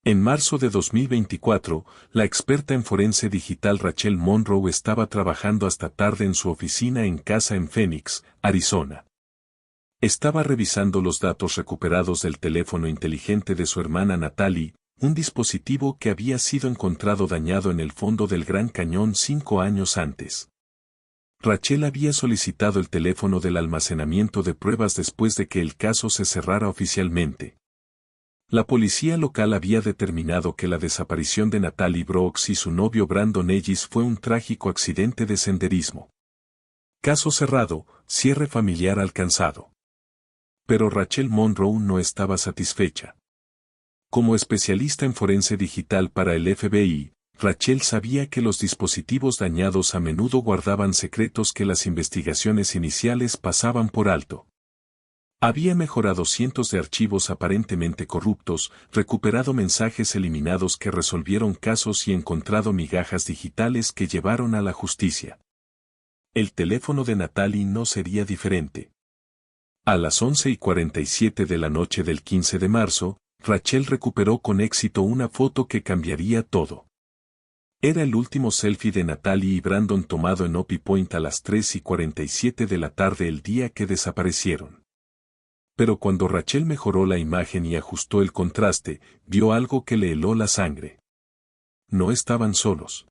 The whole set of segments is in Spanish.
En marzo de 2024, la experta en forense digital Rachel Monroe estaba trabajando hasta tarde en su oficina en casa en Phoenix, Arizona. Estaba revisando los datos recuperados del teléfono inteligente de su hermana Natalie, un dispositivo que había sido encontrado dañado en el fondo del Gran Cañón 5 años antes. Rachel había solicitado el teléfono del almacenamiento de pruebas después de que el caso se cerrara oficialmente. La policía local había determinado que la desaparición de Natalie Brooks y su novio Brandon Ellis fue un trágico accidente de senderismo. Caso cerrado, cierre familiar alcanzado. Pero Rachel Monroe no estaba satisfecha. Como especialista en forense digital para el FBI, Rachel sabía que los dispositivos dañados a menudo guardaban secretos que las investigaciones iniciales pasaban por alto. Había mejorado cientos de archivos aparentemente corruptos, recuperado mensajes eliminados que resolvieron casos y encontrado migajas digitales que llevaron a la justicia. El teléfono de Natalie no sería diferente. A las 11:47 de la noche del 15 de marzo, Rachel recuperó con éxito una foto que cambiaría todo. Era el último selfie de Natalie y Brandon tomado en Opie Point a las 3:47 de la tarde el día que desaparecieron. Pero cuando Rachel mejoró la imagen y ajustó el contraste, vio algo que le heló la sangre. No estaban solos.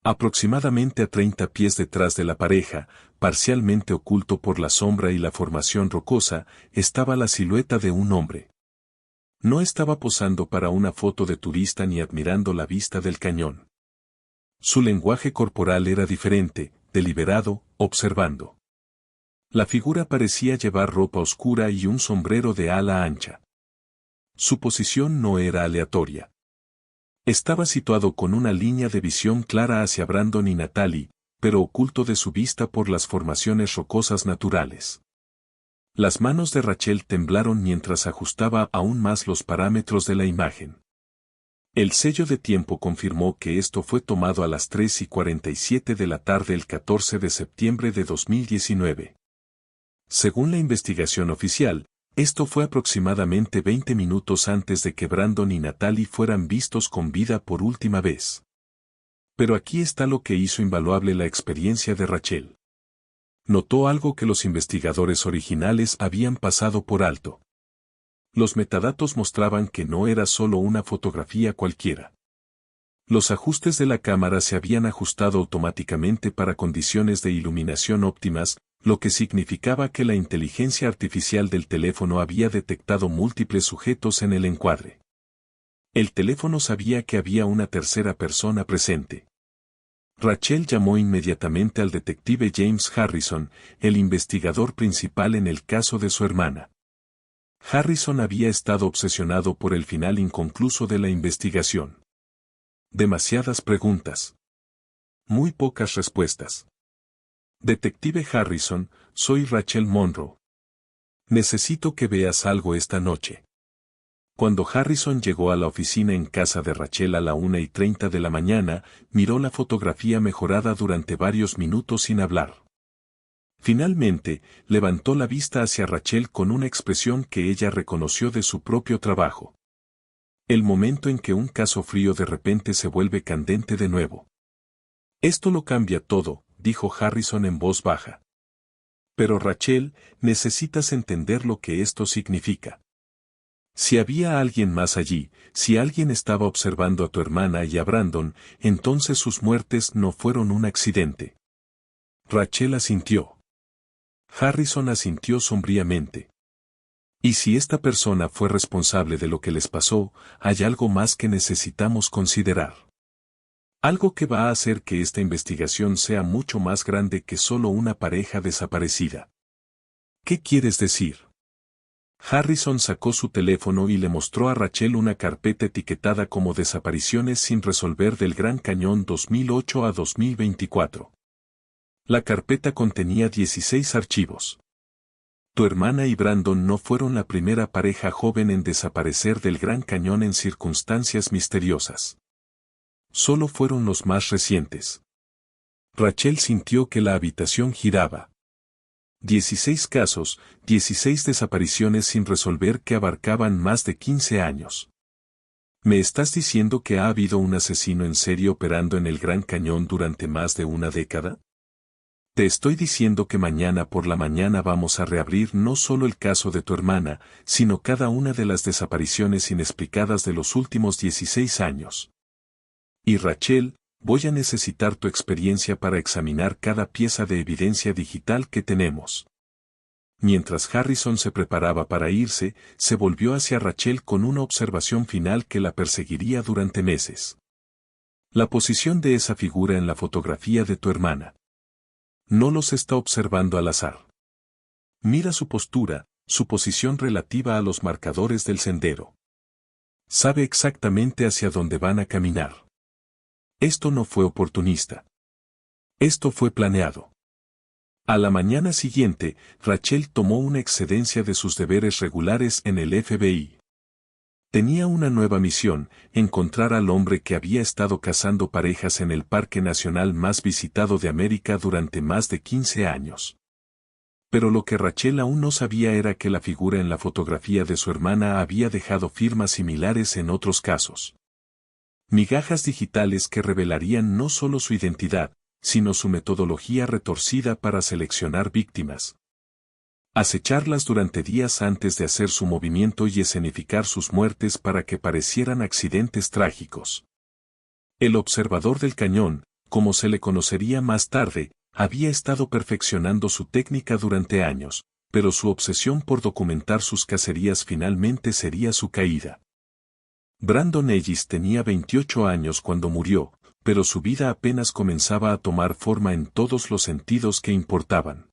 Aproximadamente a 30 pies detrás de la pareja, parcialmente oculto por la sombra y la formación rocosa, estaba la silueta de un hombre. No estaba posando para una foto de turista ni admirando la vista del cañón. Su lenguaje corporal era diferente, deliberado, observando. La figura parecía llevar ropa oscura y un sombrero de ala ancha. Su posición no era aleatoria. Estaba situado con una línea de visión clara hacia Brandon y Natalie, pero oculto de su vista por las formaciones rocosas naturales. Las manos de Rachel temblaron mientras ajustaba aún más los parámetros de la imagen. El sello de tiempo confirmó que esto fue tomado a las 3:47 de la tarde el 14 de septiembre de 2019. Según la investigación oficial, esto fue aproximadamente 20 minutos antes de que Brandon y Natalie fueran vistos con vida por última vez. Pero aquí está lo que hizo invaluable la experiencia de Rachel. Notó algo que los investigadores originales habían pasado por alto. Los metadatos mostraban que no era solo una fotografía cualquiera. Los ajustes de la cámara se habían ajustado automáticamente para condiciones de iluminación óptimas, lo que significaba que la inteligencia artificial del teléfono había detectado múltiples sujetos en el encuadre. El teléfono sabía que había una tercera persona presente. Rachel llamó inmediatamente al detective James Harrison, el investigador principal en el caso de su hermana. Harrison había estado obsesionado por el final inconcluso de la investigación. Demasiadas preguntas. Muy pocas respuestas. Detective Harrison, soy Rachel Monroe. Necesito que veas algo esta noche. Cuando Harrison llegó a la oficina en casa de Rachel a la 1:30 de la mañana, miró la fotografía mejorada durante varios minutos sin hablar. Finalmente, levantó la vista hacia Rachel con una expresión que ella reconoció de su propio trabajo. El momento en que un caso frío de repente se vuelve candente de nuevo. Esto lo cambia todo, dijo Harrison en voz baja. Pero Rachel, necesitas entender lo que esto significa. Si había alguien más allí, si alguien estaba observando a tu hermana y a Brandon, entonces sus muertes no fueron un accidente. Rachel asintió. Harrison asintió sombríamente. Y si esta persona fue responsable de lo que les pasó, hay algo más que necesitamos considerar. Algo que va a hacer que esta investigación sea mucho más grande que solo una pareja desaparecida. ¿Qué quieres decir? Harrison sacó su teléfono y le mostró a Rachel una carpeta etiquetada como Desapariciones sin resolver del Gran Cañón 2008 a 2024. La carpeta contenía 16 archivos. Tu hermana y Brandon no fueron la primera pareja joven en desaparecer del Gran Cañón en circunstancias misteriosas. Solo fueron los más recientes. Rachel sintió que la habitación giraba. 16 casos, 16 desapariciones sin resolver que abarcaban más de 15 años. ¿Me estás diciendo que ha habido un asesino en serie operando en el Gran Cañón durante más de una década? Te estoy diciendo que mañana por la mañana vamos a reabrir no solo el caso de tu hermana, sino cada una de las desapariciones inexplicadas de los últimos 16 años. Y Rachel, voy a necesitar tu experiencia para examinar cada pieza de evidencia digital que tenemos. Mientras Harrison se preparaba para irse, se volvió hacia Rachel con una observación final que la perseguiría durante meses. La posición de esa figura en la fotografía de tu hermana. No los está observando al azar. Mira su postura, su posición relativa a los marcadores del sendero. Sabe exactamente hacia dónde van a caminar. Esto no fue oportunista. Esto fue planeado. A la mañana siguiente, Rachel tomó una excedencia de sus deberes regulares en el FBI. Tenía una nueva misión, encontrar al hombre que había estado cazando parejas en el parque nacional más visitado de América durante más de 15 años. Pero lo que Rachel aún no sabía era que la figura en la fotografía de su hermana había dejado firmas similares en otros casos. Migajas digitales que revelarían no solo su identidad, sino su metodología retorcida para seleccionar víctimas. Acecharlas durante días antes de hacer su movimiento y escenificar sus muertes para que parecieran accidentes trágicos. El observador del cañón, como se le conocería más tarde, había estado perfeccionando su técnica durante años, pero su obsesión por documentar sus cacerías finalmente sería su caída. Brandon Ellis tenía 28 años cuando murió, pero su vida apenas comenzaba a tomar forma en todos los sentidos que importaban.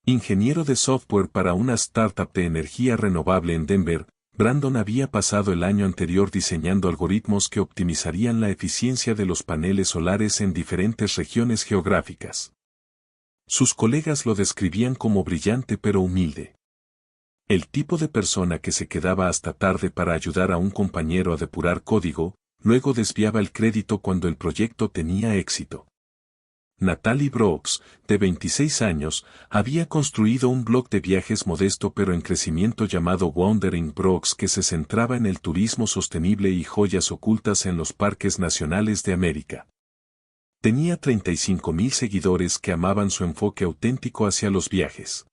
Ingeniero de software para una startup de energía renovable en Denver, Brandon había pasado el año anterior diseñando algoritmos que optimizarían la eficiencia de los paneles solares en diferentes regiones geográficas. Sus colegas lo describían como brillante pero humilde. El tipo de persona que se quedaba hasta tarde para ayudar a un compañero a depurar código, luego desviaba el crédito cuando el proyecto tenía éxito. Natalie Brooks, de 26 años, había construido un blog de viajes modesto pero en crecimiento llamado Wandering Brooks que se centraba en el turismo sostenible y joyas ocultas en los parques nacionales de América. Tenía 35,000 seguidores que amaban su enfoque auténtico hacia los viajes.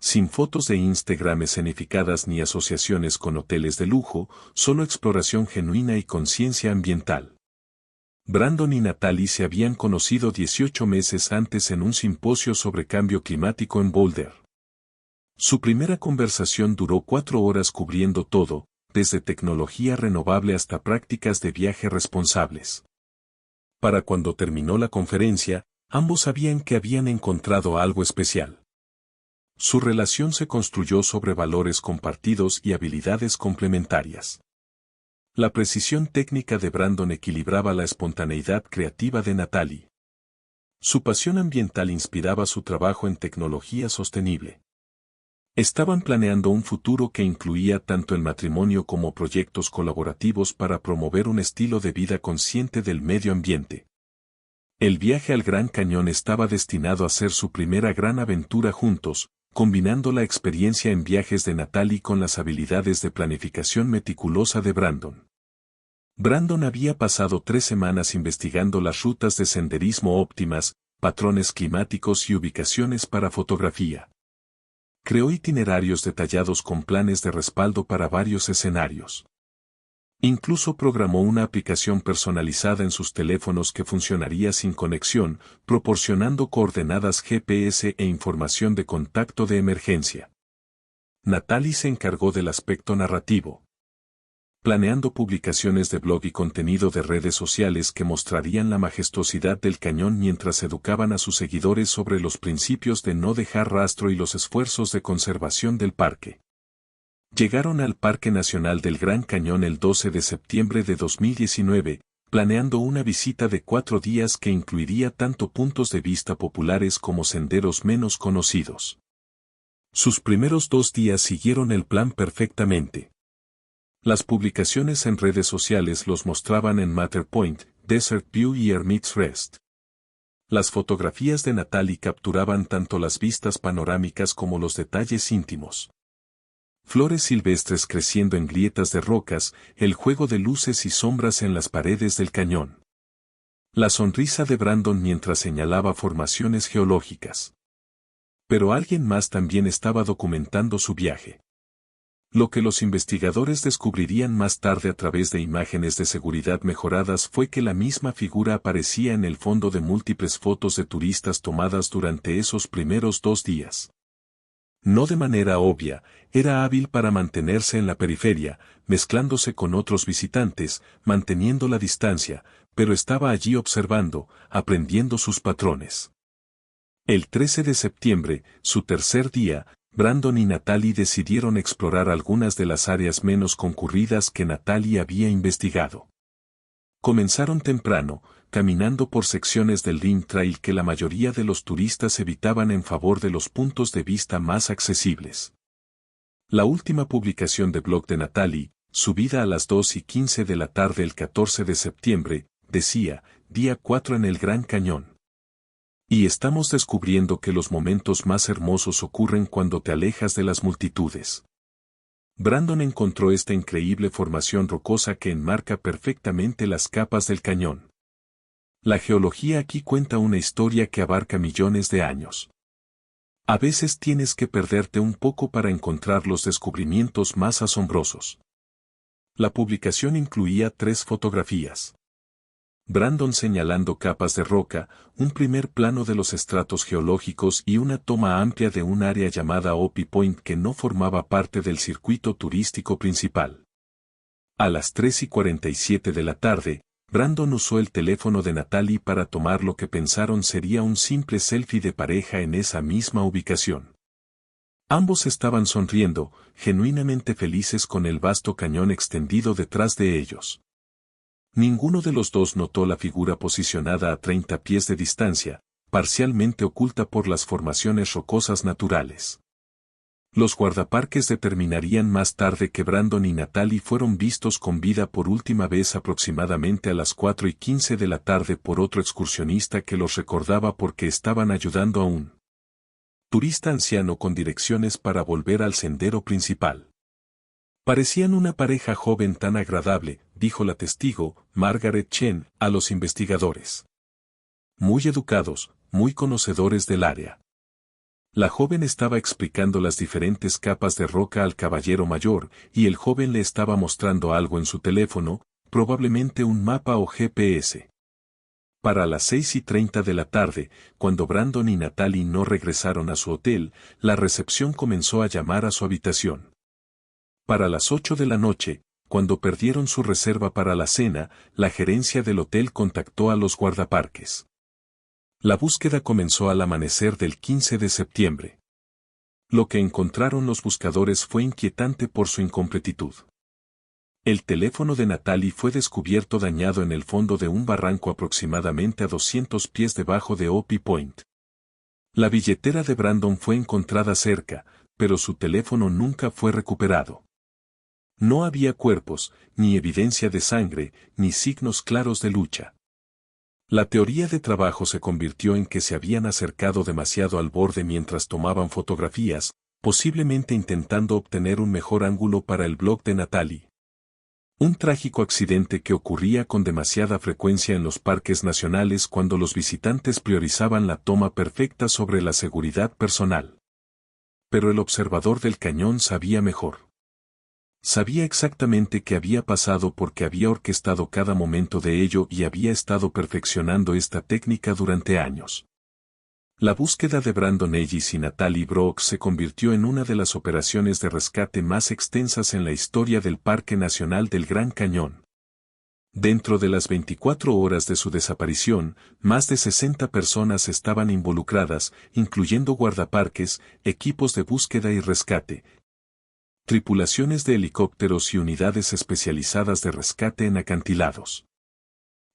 Sin fotos de Instagram escenificadas ni asociaciones con hoteles de lujo, solo exploración genuina y conciencia ambiental. Brandon y Natalie se habían conocido 18 meses antes en un simposio sobre cambio climático en Boulder. Su primera conversación duró 4 horas cubriendo todo, desde tecnología renovable hasta prácticas de viaje responsables. Para cuando terminó la conferencia, ambos sabían que habían encontrado algo especial. Su relación se construyó sobre valores compartidos y habilidades complementarias. La precisión técnica de Brandon equilibraba la espontaneidad creativa de Natalie. Su pasión ambiental inspiraba su trabajo en tecnología sostenible. Estaban planeando un futuro que incluía tanto el matrimonio como proyectos colaborativos para promover un estilo de vida consciente del medio ambiente. El viaje al Gran Cañón estaba destinado a ser su primera gran aventura juntos, combinando la experiencia en viajes de Natalie con las habilidades de planificación meticulosa de Brandon. Brandon había pasado 3 semanas investigando las rutas de senderismo óptimas, patrones climáticos y ubicaciones para fotografía. Creó itinerarios detallados con planes de respaldo para varios escenarios. Incluso programó una aplicación personalizada en sus teléfonos que funcionaría sin conexión, proporcionando coordenadas GPS e información de contacto de emergencia. Natalie se encargó del aspecto narrativo, planeando publicaciones de blog y contenido de redes sociales que mostrarían la majestuosidad del cañón mientras educaban a sus seguidores sobre los principios de no dejar rastro y los esfuerzos de conservación del parque. Llegaron al Parque Nacional del Gran Cañón el 12 de septiembre de 2019, planeando una visita de 4 días que incluiría tanto puntos de vista populares como senderos menos conocidos. Sus primeros 2 días siguieron el plan perfectamente. Las publicaciones en redes sociales los mostraban en Matterpoint, Desert View y Hermit's Rest. Las fotografías de Natalie capturaban tanto las vistas panorámicas como los detalles íntimos. flores silvestres creciendo en grietas de rocas, el juego de luces y sombras en las paredes del cañón. La sonrisa de Brandon mientras señalaba formaciones geológicas. Pero alguien más también estaba documentando su viaje. Lo que los investigadores descubrirían más tarde a través de imágenes de seguridad mejoradas fue que la misma figura aparecía en el fondo de múltiples fotos de turistas tomadas durante esos primeros 2 días. No de manera obvia, era hábil para mantenerse en la periferia, mezclándose con otros visitantes, manteniendo la distancia, pero estaba allí observando, aprendiendo sus patrones. El 13 de septiembre, su tercer día, Brandon y Natalie decidieron explorar algunas de las áreas menos concurridas que Natalie había investigado. Comenzaron temprano, caminando por secciones del Rim Trail que la mayoría de los turistas evitaban en favor de los puntos de vista más accesibles. La última publicación de blog de Natalie, subida a las 2:15 de la tarde el 14 de septiembre, decía, Día 4 en el Gran Cañón. Y estamos descubriendo que los momentos más hermosos ocurren cuando te alejas de las multitudes. Brandon encontró esta increíble formación rocosa que enmarca perfectamente las capas del cañón. La geología aquí cuenta una historia que abarca millones de años. A veces tienes que perderte un poco para encontrar los descubrimientos más asombrosos. La publicación incluía 3 fotografías. Brandon señalando capas de roca, un primer plano de los estratos geológicos y una toma amplia de un área llamada Opie Point que no formaba parte del circuito turístico principal. A las 3:47 de la tarde, Brandon usó el teléfono de Natalie para tomar lo que pensaron sería un simple selfie de pareja en esa misma ubicación. Ambos estaban sonriendo, genuinamente felices con el vasto cañón extendido detrás de ellos. Ninguno de los dos notó la figura posicionada a 30 pies de distancia, parcialmente oculta por las formaciones rocosas naturales. Los guardaparques determinarían más tarde que Brandon y Natalie fueron vistos con vida por última vez aproximadamente a las 4:15 de la tarde por otro excursionista que los recordaba porque estaban ayudando a un turista anciano con direcciones para volver al sendero principal. Parecían una pareja joven tan agradable, dijo la testigo, Margaret Chen, a los investigadores. Muy educados, muy conocedores del área. La joven estaba explicando las diferentes capas de roca al caballero mayor, y el joven le estaba mostrando algo en su teléfono, probablemente un mapa o GPS. Para las 6:30 de la tarde, cuando Brandon y Natalie no regresaron a su hotel, la recepción comenzó a llamar a su habitación. Para las 8 de la noche, cuando perdieron su reserva para la cena, la gerencia del hotel contactó a los guardaparques. La búsqueda comenzó al amanecer del 15 de septiembre. Lo que encontraron los buscadores fue inquietante por su incompletitud. El teléfono de Natalie fue descubierto dañado en el fondo de un barranco aproximadamente a 200 pies debajo de Opie Point. La billetera de Brandon fue encontrada cerca, pero su teléfono nunca fue recuperado. No había cuerpos, ni evidencia de sangre, ni signos claros de lucha. La teoría de trabajo se convirtió en que se habían acercado demasiado al borde mientras tomaban fotografías, posiblemente intentando obtener un mejor ángulo para el blog de Natalie. Un trágico accidente que ocurría con demasiada frecuencia en los parques nacionales cuando los visitantes priorizaban la toma perfecta sobre la seguridad personal. Pero el observador del cañón sabía mejor. Sabía exactamente qué había pasado porque había orquestado cada momento de ello y había estado perfeccionando esta técnica durante años. La búsqueda de Brandon Ellis y Natalie Brock se convirtió en una de las operaciones de rescate más extensas en la historia del Parque Nacional del Gran Cañón. Dentro de las 24 horas de su desaparición, más de 60 personas estaban involucradas, incluyendo guardaparques, equipos de búsqueda y rescate, tripulaciones de helicópteros y unidades especializadas de rescate en acantilados.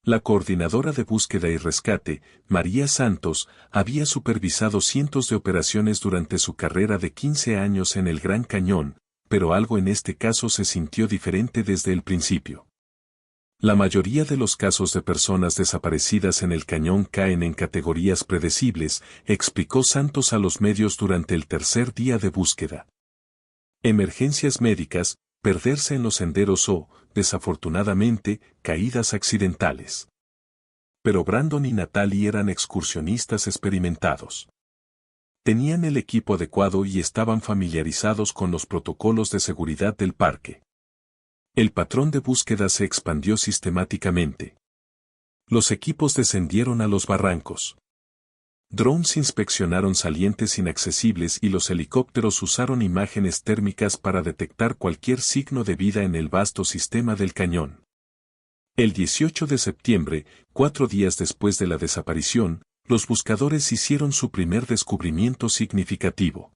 La coordinadora de búsqueda y rescate, María Santos, había supervisado cientos de operaciones durante su carrera de 15 años en el Gran Cañón, pero algo en este caso se sintió diferente desde el principio. La mayoría de los casos de personas desaparecidas en el cañón caen en categorías predecibles, explicó Santos a los medios durante el tercer día de búsqueda. Emergencias médicas, perderse en los senderos o, desafortunadamente, caídas accidentales. Pero Brandon y Natalie eran excursionistas experimentados. Tenían el equipo adecuado y estaban familiarizados con los protocolos de seguridad del parque. El patrón de búsqueda se expandió sistemáticamente. Los equipos descendieron a los barrancos. Drones inspeccionaron salientes inaccesibles y los helicópteros usaron imágenes térmicas para detectar cualquier signo de vida en el vasto sistema del cañón. El 18 de septiembre, 4 días después de la desaparición, los buscadores hicieron su primer descubrimiento significativo.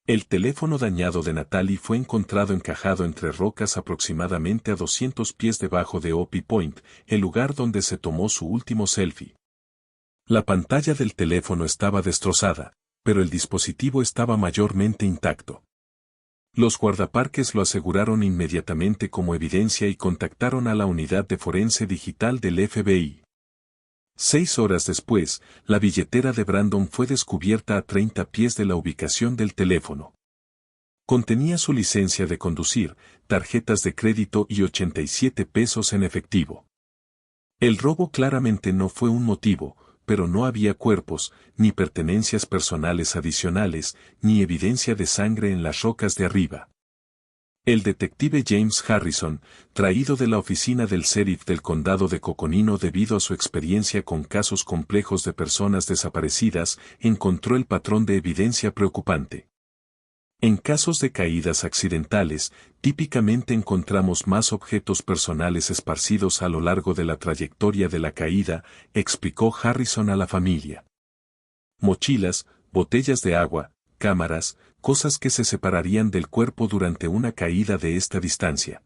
El teléfono dañado de Natalie fue encontrado encajado entre rocas aproximadamente a 200 pies debajo de Opie Point, el lugar donde se tomó su último selfie. La pantalla del teléfono estaba destrozada, pero el dispositivo estaba mayormente intacto. Los guardaparques lo aseguraron inmediatamente como evidencia y contactaron a la unidad de forense digital del FBI. 6 horas después, la billetera de Brandon fue descubierta a 30 pies de la ubicación del teléfono. Contenía su licencia de conducir, tarjetas de crédito y 87 pesos en efectivo. El robo claramente no fue un motivo, pero no había cuerpos, ni pertenencias personales adicionales, ni evidencia de sangre en las rocas de arriba. El detective James Harrison, traído de la oficina del sheriff del condado de Coconino debido a su experiencia con casos complejos de personas desaparecidas, encontró el patrón de evidencia preocupante. En casos de caídas accidentales, típicamente encontramos más objetos personales esparcidos a lo largo de la trayectoria de la caída, explicó Harrison a la familia. Mochilas, botellas de agua, cámaras, cosas que se separarían del cuerpo durante una caída de esta distancia.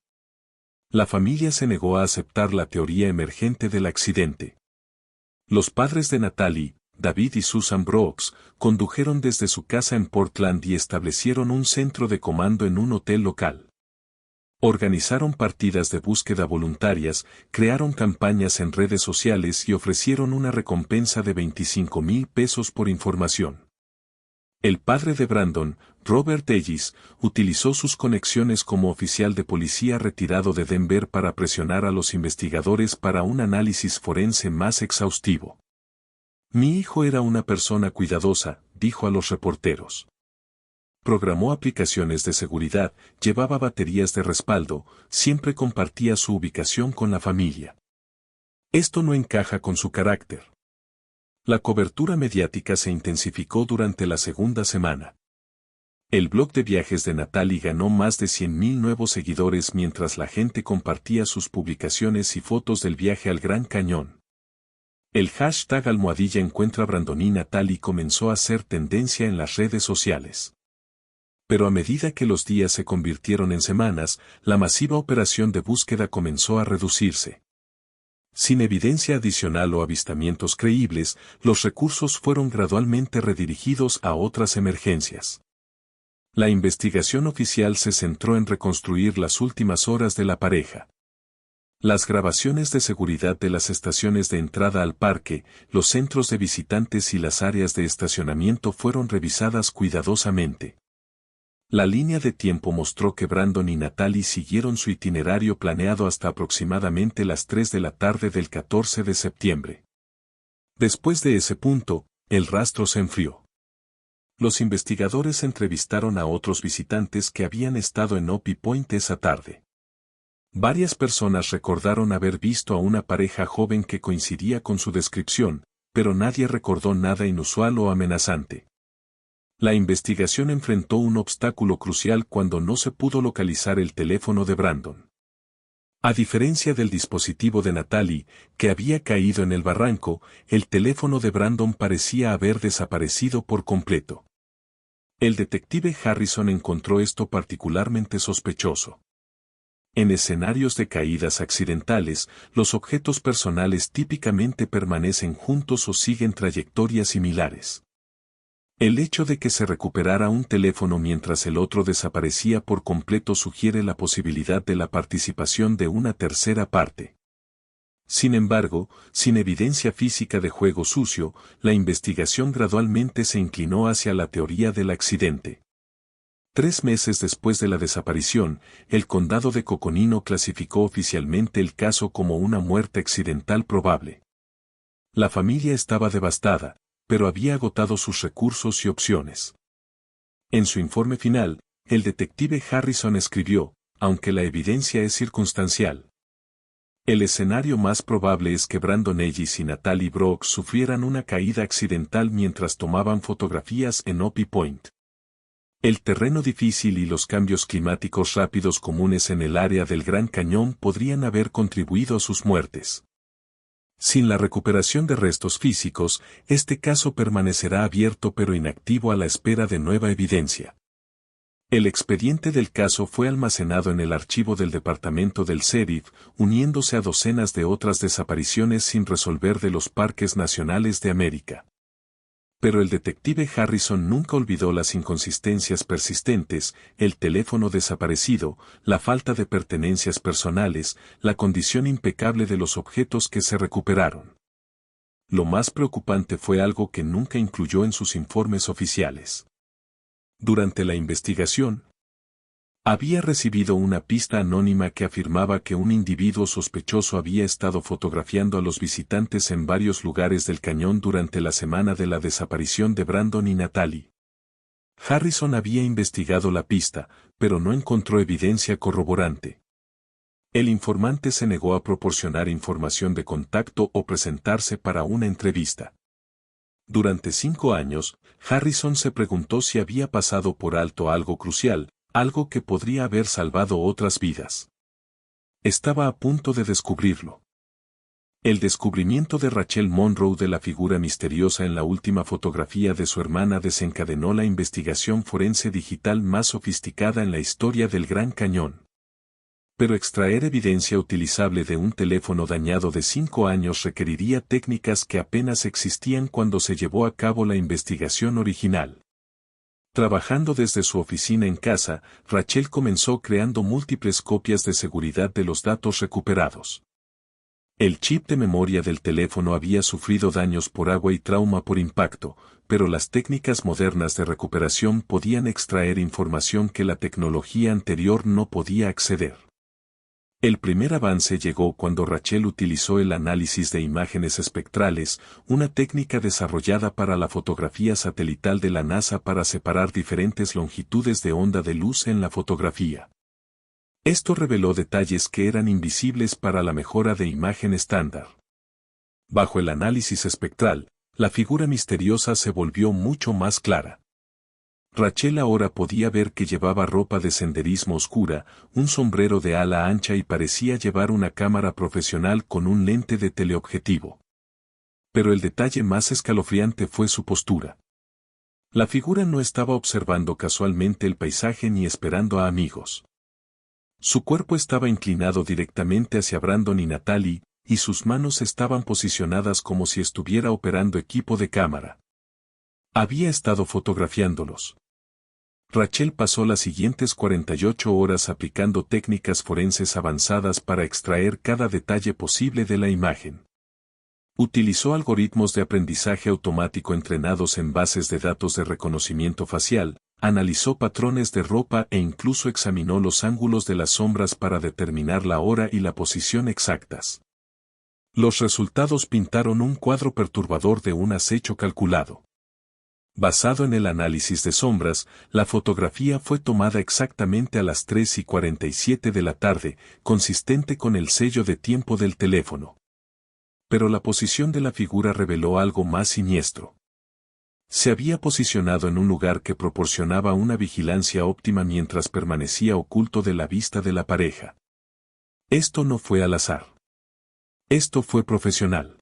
La familia se negó a aceptar la teoría emergente del accidente. Los padres de Natalie, David y Susan Brooks, condujeron desde su casa en Portland y establecieron un centro de comando en un hotel local. Organizaron partidas de búsqueda voluntarias, crearon campañas en redes sociales y ofrecieron una recompensa de $25,000 por información. El padre de Brandon, Robert Ellis, utilizó sus conexiones como oficial de policía retirado de Denver para presionar a los investigadores para un análisis forense más exhaustivo. Mi hijo era una persona cuidadosa, dijo a los reporteros. Programó aplicaciones de seguridad, llevaba baterías de respaldo, siempre compartía su ubicación con la familia. Esto no encaja con su carácter. La cobertura mediática se intensificó durante la segunda semana. El blog de viajes de Natalie ganó más de 100,000 nuevos seguidores mientras la gente compartía sus publicaciones y fotos del viaje al Gran Cañón. El hashtag #encuentra Brandon y Natalie comenzó a ser tendencia en las redes sociales. Pero a medida que los días se convirtieron en semanas, la masiva operación de búsqueda comenzó a reducirse. Sin evidencia adicional o avistamientos creíbles, los recursos fueron gradualmente redirigidos a otras emergencias. La investigación oficial se centró en reconstruir las últimas horas de la pareja. Las grabaciones de seguridad de las estaciones de entrada al parque, los centros de visitantes y las áreas de estacionamiento fueron revisadas cuidadosamente. La línea de tiempo mostró que Brandon y Natalie siguieron su itinerario planeado hasta aproximadamente las 3 de la tarde del 14 de septiembre. Después de ese punto, el rastro se enfrió. Los investigadores entrevistaron a otros visitantes que habían estado en Opie Point esa tarde. Varias personas recordaron haber visto a una pareja joven que coincidía con su descripción, pero nadie recordó nada inusual o amenazante. La investigación enfrentó un obstáculo crucial cuando no se pudo localizar el teléfono de Brandon. A diferencia del dispositivo de Natalie, que había caído en el barranco, el teléfono de Brandon parecía haber desaparecido por completo. El detective Harrison encontró esto particularmente sospechoso. En escenarios de caídas accidentales, los objetos personales típicamente permanecen juntos o siguen trayectorias similares. El hecho de que se recuperara un teléfono mientras el otro desaparecía por completo sugiere la posibilidad de la participación de una tercera parte. Sin embargo, sin evidencia física de juego sucio, la investigación gradualmente se inclinó hacia la teoría del accidente. 3 meses después de la desaparición, el condado de Coconino clasificó oficialmente el caso como una muerte accidental probable. La familia estaba devastada, pero había agotado sus recursos y opciones. En su informe final, el detective Harrison escribió, aunque la evidencia es circunstancial. El escenario más probable es que Brandon Ellis y Natalie Brooks sufrieran una caída accidental mientras tomaban fotografías en Opie Point. El terreno difícil y los cambios climáticos rápidos comunes en el área del Gran Cañón podrían haber contribuido a sus muertes. Sin la recuperación de restos físicos, este caso permanecerá abierto pero inactivo a la espera de nueva evidencia. El expediente del caso fue almacenado en el archivo del Departamento del Sheriff, uniéndose a docenas de otras desapariciones sin resolver de los Parques Nacionales de América. Pero el detective Harrison nunca olvidó las inconsistencias persistentes, el teléfono desaparecido, la falta de pertenencias personales, la condición impecable de los objetos que se recuperaron. Lo más preocupante fue algo que nunca incluyó en sus informes oficiales. Durante la investigación, había recibido una pista anónima que afirmaba que un individuo sospechoso había estado fotografiando a los visitantes en varios lugares del cañón durante la semana de la desaparición de Brandon y Natalie. Harrison había investigado la pista, pero no encontró evidencia corroborante. El informante se negó a proporcionar información de contacto o presentarse para una entrevista. Durante 5 años, Harrison se preguntó si había pasado por alto algo crucial, algo que podría haber salvado otras vidas. Estaba a punto de descubrirlo. El descubrimiento de Rachel Monroe de la figura misteriosa en la última fotografía de su hermana desencadenó la investigación forense digital más sofisticada en la historia del Gran Cañón. Pero extraer evidencia utilizable de un teléfono dañado de 5 años requeriría técnicas que apenas existían cuando se llevó a cabo la investigación original. Trabajando desde su oficina en casa, Rachel comenzó creando múltiples copias de seguridad de los datos recuperados. El chip de memoria del teléfono había sufrido daños por agua y trauma por impacto, pero las técnicas modernas de recuperación podían extraer información que la tecnología anterior no podía acceder. El primer avance llegó cuando Rachel utilizó el análisis de imágenes espectrales, una técnica desarrollada para la fotografía satelital de la NASA para separar diferentes longitudes de onda de luz en la fotografía. Esto reveló detalles que eran invisibles para la mejora de imagen estándar. Bajo el análisis espectral, la figura misteriosa se volvió mucho más clara. Rachel ahora podía ver que llevaba ropa de senderismo oscura, un sombrero de ala ancha y parecía llevar una cámara profesional con un lente de teleobjetivo. Pero el detalle más escalofriante fue su postura. La figura no estaba observando casualmente el paisaje ni esperando a amigos. Su cuerpo estaba inclinado directamente hacia Brandon y Natalie, y sus manos estaban posicionadas como si estuviera operando equipo de cámara. Había estado fotografiándolos. Rachel pasó las siguientes 48 horas aplicando técnicas forenses avanzadas para extraer cada detalle posible de la imagen. Utilizó algoritmos de aprendizaje automático entrenados en bases de datos de reconocimiento facial, analizó patrones de ropa e incluso examinó los ángulos de las sombras para determinar la hora y la posición exactas. Los resultados pintaron un cuadro perturbador de un acecho calculado. Basado en el análisis de sombras, la fotografía fue tomada exactamente a las 3:47 de la tarde, consistente con el sello de tiempo del teléfono. Pero la posición de la figura reveló algo más siniestro. Se había posicionado en un lugar que proporcionaba una vigilancia óptima mientras permanecía oculto de la vista de la pareja. Esto no fue al azar. Esto fue profesional.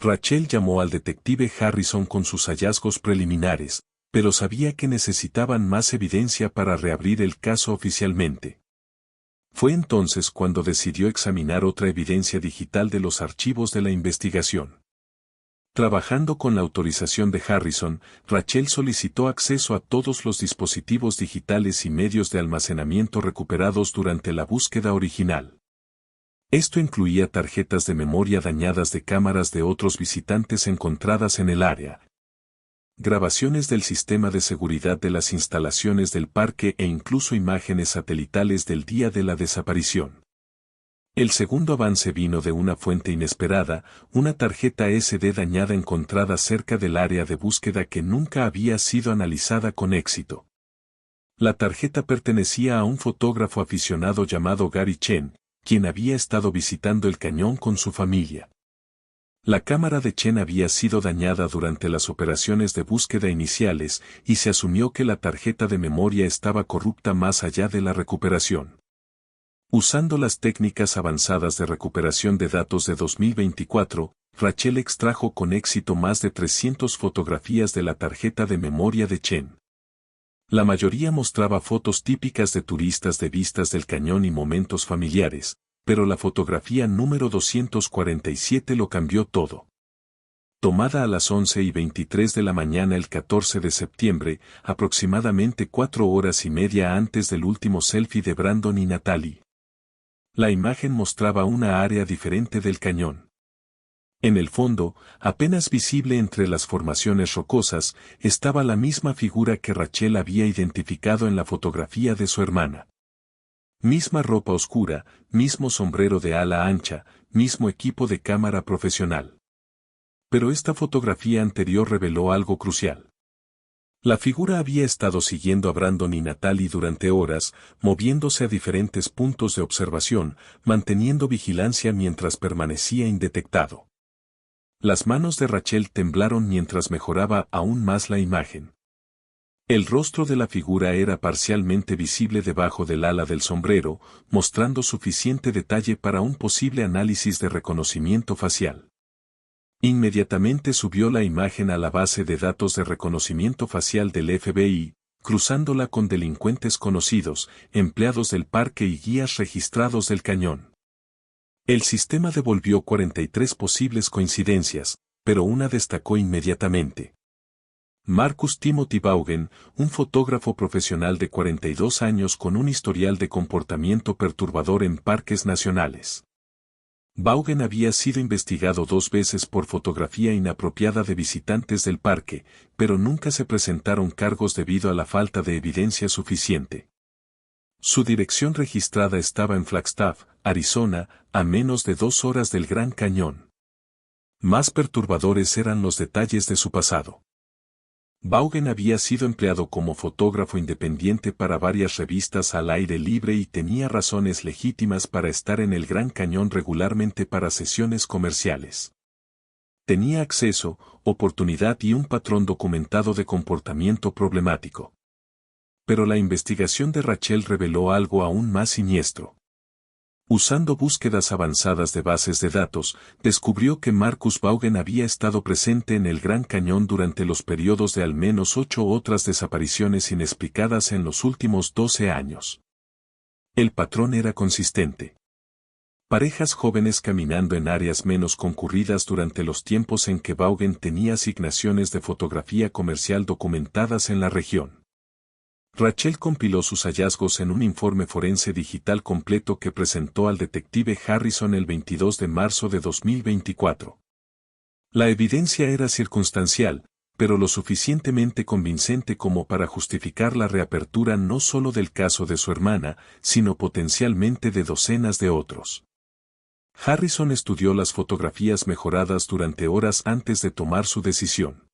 Rachel llamó al detective Harrison con sus hallazgos preliminares, pero sabía que necesitaban más evidencia para reabrir el caso oficialmente. Fue entonces cuando decidió examinar otra evidencia digital de los archivos de la investigación. Trabajando con la autorización de Harrison, Rachel solicitó acceso a todos los dispositivos digitales y medios de almacenamiento recuperados durante la búsqueda original. Esto incluía tarjetas de memoria dañadas de cámaras de otros visitantes encontradas en el área. grabaciones del sistema de seguridad de las instalaciones del parque e incluso imágenes satelitales del día de la desaparición. El segundo avance vino de una fuente inesperada, una tarjeta SD dañada encontrada cerca del área de búsqueda que nunca había sido analizada con éxito. La tarjeta pertenecía a un fotógrafo aficionado llamado Gary Chen, quien había estado visitando el cañón con su familia. La cámara de Chen había sido dañada durante las operaciones de búsqueda iniciales y se asumió que la tarjeta de memoria estaba corrupta más allá de la recuperación. Usando las técnicas avanzadas de recuperación de datos de 2024, Rachel extrajo con éxito más de 300 fotografías de la tarjeta de memoria de Chen. La mayoría mostraba fotos típicas de turistas de vistas del cañón y momentos familiares, pero la fotografía número 247 lo cambió todo. Tomada a las 11:23 de la mañana el 14 de septiembre, aproximadamente 4 horas y media antes del último selfie de Brandon y Natalie. La imagen mostraba una área diferente del cañón. En el fondo, apenas visible entre las formaciones rocosas, estaba la misma figura que Rachel había identificado en la fotografía de su hermana. Misma ropa oscura, mismo sombrero de ala ancha, mismo equipo de cámara profesional. Pero esta fotografía anterior reveló algo crucial. La figura había estado siguiendo a Brandon y Natalie durante horas, moviéndose a diferentes puntos de observación, manteniendo vigilancia mientras permanecía indetectado. Las manos de Rachel temblaron mientras mejoraba aún más la imagen. El rostro de la figura era parcialmente visible debajo del ala del sombrero, mostrando suficiente detalle para un posible análisis de reconocimiento facial. Inmediatamente subió la imagen a la base de datos de reconocimiento facial del FBI, cruzándola con delincuentes conocidos, empleados del parque y guías registrados del cañón. El sistema devolvió 43 posibles coincidencias, pero una destacó inmediatamente. Marcus Timothy Vaughan, un fotógrafo profesional de 42 años con un historial de comportamiento perturbador en parques nacionales. Vaughan había sido investigado 2 veces por fotografía inapropiada de visitantes del parque, pero nunca se presentaron cargos debido a la falta de evidencia suficiente. Su dirección registrada estaba en Flagstaff, Arizona, a menos de 2 horas del Gran Cañón. Más perturbadores eran los detalles de su pasado. Vaughan había sido empleado como fotógrafo independiente para varias revistas al aire libre y tenía razones legítimas para estar en el Gran Cañón regularmente para sesiones comerciales. Tenía acceso, oportunidad y un patrón documentado de comportamiento problemático. Pero la investigación de Rachel reveló algo aún más siniestro. Usando búsquedas avanzadas de bases de datos, descubrió que Marcus Vaughan había estado presente en el Gran Cañón durante los periodos de al menos 8 otras desapariciones inexplicadas en los últimos 12 años. El patrón era consistente. Parejas jóvenes caminando en áreas menos concurridas durante los tiempos en que Vaughan tenía asignaciones de fotografía comercial documentadas en la región. Rachel compiló sus hallazgos en un informe forense digital completo que presentó al detective Harrison el 22 de marzo de 2024. La evidencia era circunstancial, pero lo suficientemente convincente como para justificar la reapertura no solo del caso de su hermana, sino potencialmente de docenas de otros. Harrison estudió las fotografías mejoradas durante horas antes de tomar su decisión.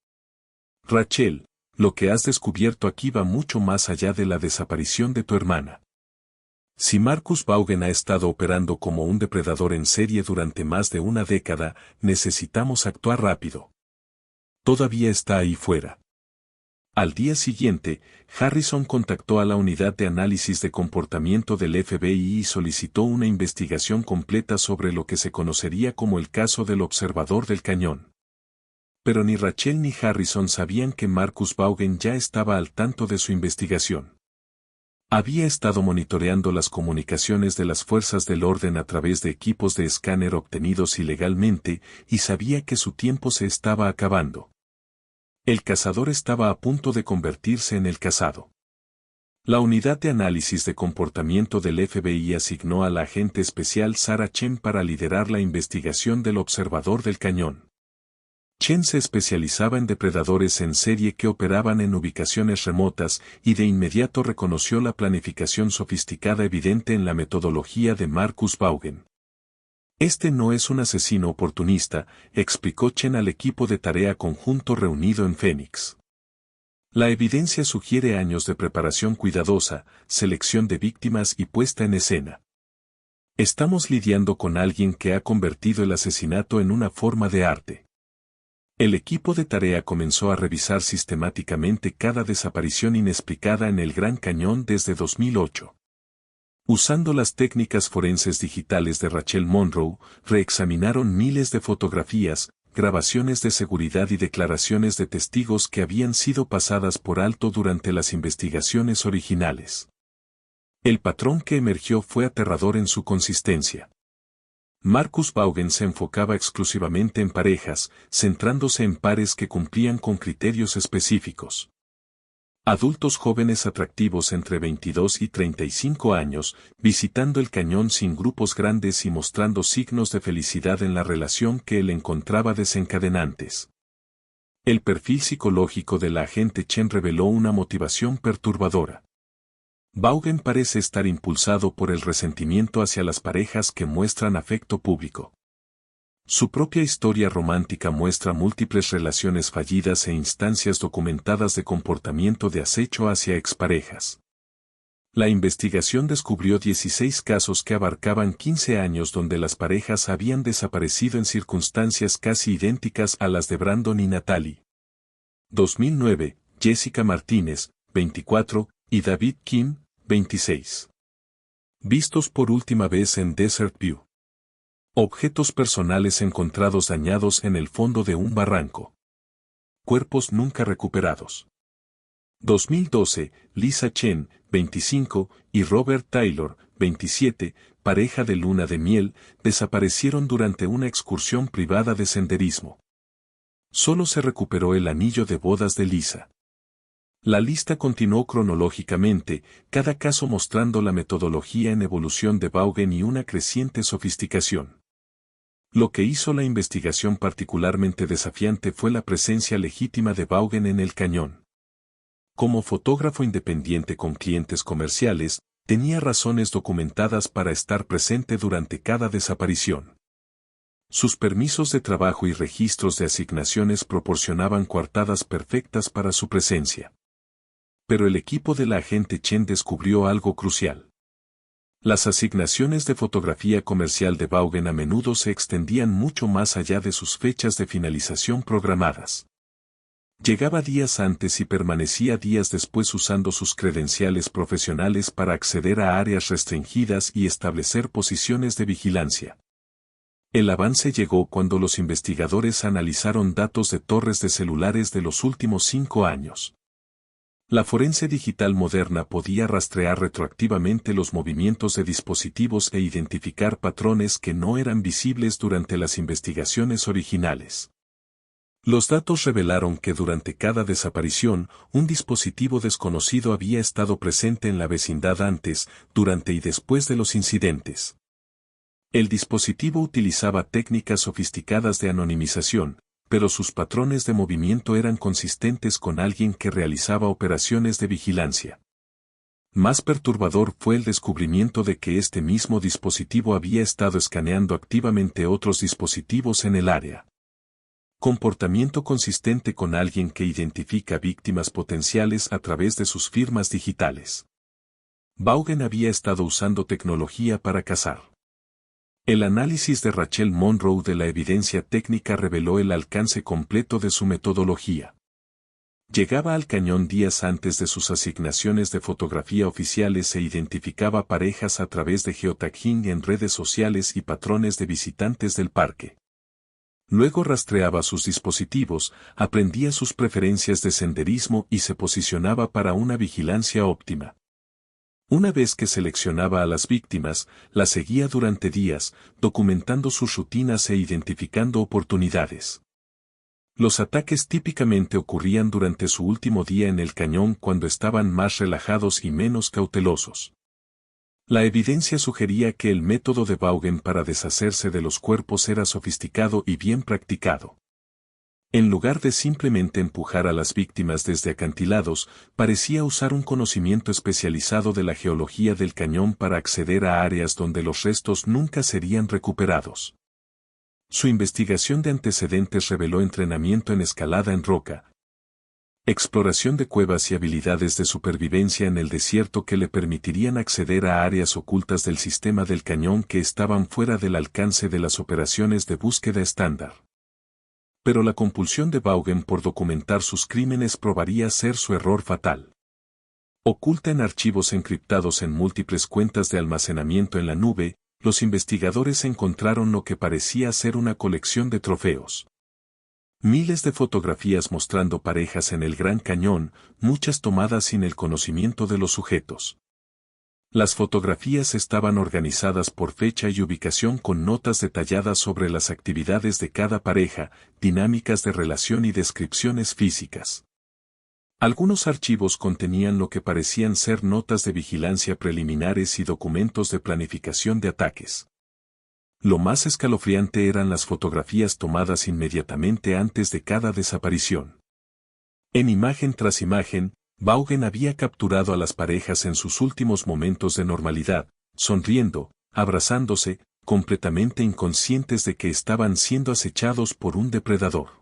Rachel, lo que has descubierto aquí va mucho más allá de la desaparición de tu hermana. Si Marcus Vaughan ha estado operando como un depredador en serie durante más de una década, necesitamos actuar rápido. Todavía está ahí fuera. Al día siguiente, Harrison contactó a la unidad de análisis de comportamiento del FBI y solicitó una investigación completa sobre lo que se conocería como el caso del observador del cañón. Pero ni Rachel ni Harrison sabían que Marcus Vaughan ya estaba al tanto de su investigación. Había estado monitoreando las comunicaciones de las fuerzas del orden a través de equipos de escáner obtenidos ilegalmente y sabía que su tiempo se estaba acabando. El cazador estaba a punto de convertirse en el cazado. La unidad de análisis de comportamiento del FBI asignó a la agente especial Sarah Chen para liderar la investigación del observador del cañón. Chen se especializaba en depredadores en serie que operaban en ubicaciones remotas y de inmediato reconoció la planificación sofisticada evidente en la metodología de Marcus Vaughan. Este no es un asesino oportunista, explicó Chen al equipo de tarea conjunto reunido en Phoenix. La evidencia sugiere años de preparación cuidadosa, selección de víctimas y puesta en escena. Estamos lidiando con alguien que ha convertido el asesinato en una forma de arte. El equipo de tarea comenzó a revisar sistemáticamente cada desaparición inexplicada en el Gran Cañón desde 2008. Usando las técnicas forenses digitales de Rachel Monroe, reexaminaron miles de fotografías, grabaciones de seguridad y declaraciones de testigos que habían sido pasadas por alto durante las investigaciones originales. El patrón que emergió fue aterrador en su consistencia. Marcus Vaughan se enfocaba exclusivamente en parejas, centrándose en pares que cumplían con criterios específicos. Adultos jóvenes atractivos entre 22 y 35 años, visitando el cañón sin grupos grandes y mostrando signos de felicidad en la relación que él encontraba desencadenantes. El perfil psicológico de la agente Chen reveló una motivación perturbadora. Vaughan parece estar impulsado por el resentimiento hacia las parejas que muestran afecto público. Su propia historia romántica muestra múltiples relaciones fallidas e instancias documentadas de comportamiento de acecho hacia exparejas. La investigación descubrió 16 casos que abarcaban 15 años donde las parejas habían desaparecido en circunstancias casi idénticas a las de Brandon y Natalie. 2009, Jessica Martínez, 24, y David Kim, 26. Vistos por última vez en Desert View. Objetos personales encontrados dañados en el fondo de un barranco. Cuerpos nunca recuperados. 2012, Lisa Chen, 25, y Robert Taylor, 27, pareja de luna de miel, desaparecieron durante una excursión privada de senderismo. Solo se recuperó el anillo de bodas de Lisa. La lista continuó cronológicamente, cada caso mostrando la metodología en evolución de Vaughan y una creciente sofisticación. Lo que hizo la investigación particularmente desafiante fue la presencia legítima de Vaughan en el cañón. Como fotógrafo independiente con clientes comerciales, tenía razones documentadas para estar presente durante cada desaparición. Sus permisos de trabajo y registros de asignaciones proporcionaban coartadas perfectas para su presencia. Pero el equipo de la agente Chen descubrió algo crucial. Las asignaciones de fotografía comercial de Vaughan a menudo se extendían mucho más allá de sus fechas de finalización programadas. Llegaba días antes y permanecía días después usando sus credenciales profesionales para acceder a áreas restringidas y establecer posiciones de vigilancia. El avance llegó cuando los investigadores analizaron datos de torres de celulares de los últimos 5 años. La forense digital moderna podía rastrear retroactivamente los movimientos de dispositivos e identificar patrones que no eran visibles durante las investigaciones originales. Los datos revelaron que durante cada desaparición, un dispositivo desconocido había estado presente en la vecindad antes, durante y después de los incidentes. El dispositivo utilizaba técnicas sofisticadas de anonimización, pero sus patrones de movimiento eran consistentes con alguien que realizaba operaciones de vigilancia. Más perturbador fue el descubrimiento de que este mismo dispositivo había estado escaneando activamente otros dispositivos en el área. Comportamiento consistente con alguien que identifica víctimas potenciales a través de sus firmas digitales. Vaughan había estado usando tecnología para cazar. El análisis de Rachel Monroe de la evidencia técnica reveló el alcance completo de su metodología. Llegaba al cañón días antes de sus asignaciones de fotografía oficiales e identificaba parejas a través de geotagging en redes sociales y patrones de visitantes del parque. Luego rastreaba sus dispositivos, aprendía sus preferencias de senderismo y se posicionaba para una vigilancia óptima. Una vez que seleccionaba a las víctimas, las seguía durante días, documentando sus rutinas e identificando oportunidades. Los ataques típicamente ocurrían durante su último día en el cañón cuando estaban más relajados y menos cautelosos. La evidencia sugería que el método de Vaughan para deshacerse de los cuerpos era sofisticado y bien practicado. En lugar de simplemente empujar a las víctimas desde acantilados, parecía usar un conocimiento especializado de la geología del cañón para acceder a áreas donde los restos nunca serían recuperados. Su investigación de antecedentes reveló entrenamiento en escalada en roca, exploración de cuevas y habilidades de supervivencia en el desierto que le permitirían acceder a áreas ocultas del sistema del cañón que estaban fuera del alcance de las operaciones de búsqueda estándar. Pero la compulsión de Vaughan por documentar sus crímenes probaría ser su error fatal. Oculta en archivos encriptados en múltiples cuentas de almacenamiento en la nube, los investigadores encontraron lo que parecía ser una colección de trofeos. Miles de fotografías mostrando parejas en el Gran Cañón, muchas tomadas sin el conocimiento de los sujetos. Las fotografías estaban organizadas por fecha y ubicación con notas detalladas sobre las actividades de cada pareja, dinámicas de relación y descripciones físicas. Algunos archivos contenían lo que parecían ser notas de vigilancia preliminares y documentos de planificación de ataques. Lo más escalofriante eran las fotografías tomadas inmediatamente antes de cada desaparición. En imagen tras imagen, Vaughan había capturado a las parejas en sus últimos momentos de normalidad, sonriendo, abrazándose, completamente inconscientes de que estaban siendo acechados por un depredador.